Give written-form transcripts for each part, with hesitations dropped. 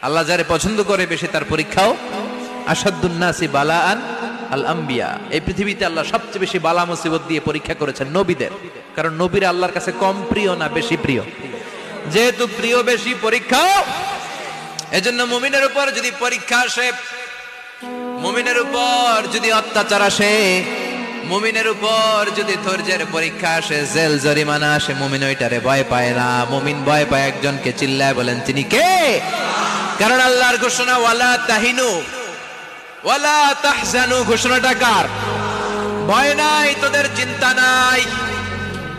আল্লাহ যারে পছন্দ করে বেশি তার পরীক্ষাও। আসাদুন নাসি বালাআন আল আম্বিয়া। এই পৃথিবীতে আল্লাহ সবচেয়ে বেশি বালা মুসিবত দিয়ে পরীক্ষা করেছেন নবীদের, কারণ নবীরা আল্লাহর কাছে কম প্রিয় না বেশি প্রিয়। যেহেতু প্রিয় বেশি, পরীক্ষাও। এজন্য মুমিনের উপর যদি পরীক্ষা আসে, মুমিনের উপর যদি অত্যাচার আসে, মুমিনের উপর যদি ধৈর্যের পরীক্ষা আসে, জেল জরিমানা আসে, মুমিন ওইটারে ভয় পায় না। মুমিন ভয় পায় একজনকে, চিল্লায় বলেন তিনি কে? কারণ আল্লাহর ঘোষণা ওয়ালা তাহিনু ওয়ালা তাহজানু। ঘোষণাটা কার? ভয় নাই, তোদের চিন্তা নাই।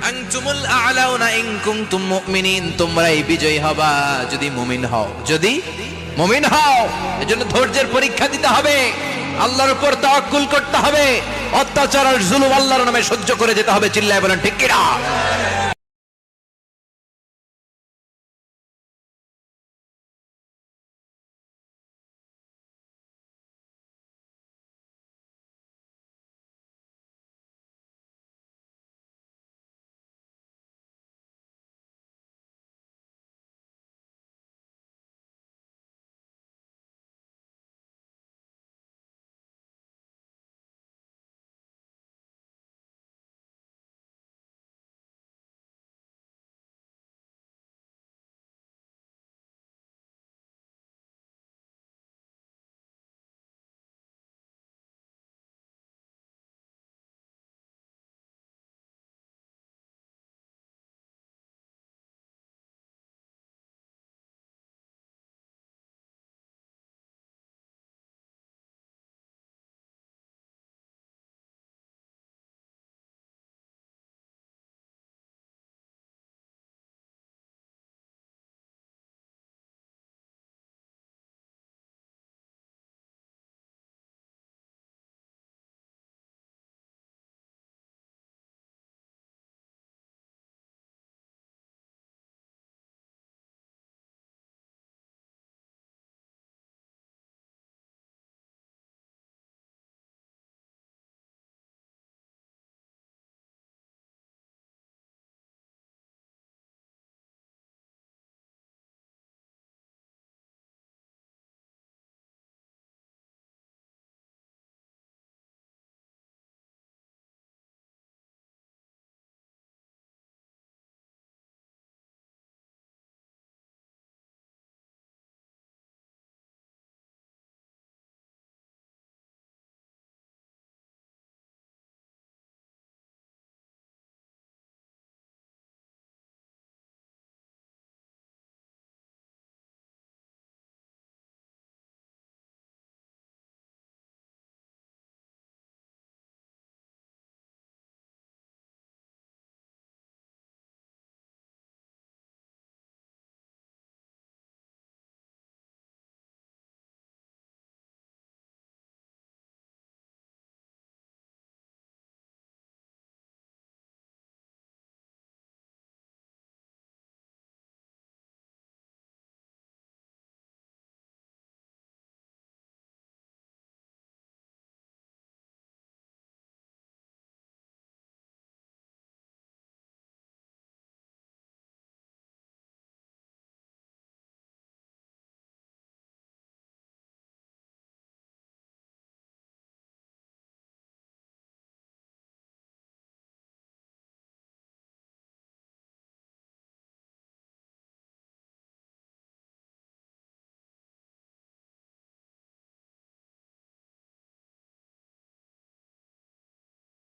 আনতুমুল আ'লাউনা ইন কুনতুম মুমিনিন। তোমরাই বিজয়ী হবা যদি মুমিন হও, যদি মুমিন হও। এজন্য ধৈর্যের পরীক্ষা দিতে হবে, আল্লাহর উপর তাওয়াক্কুল করতে হবে, অত্যাচার আর জুলুম আল্লাহর নামে সহ্য করে যেতে হবে। চিল্লায় বলেন ঠিক কিনা?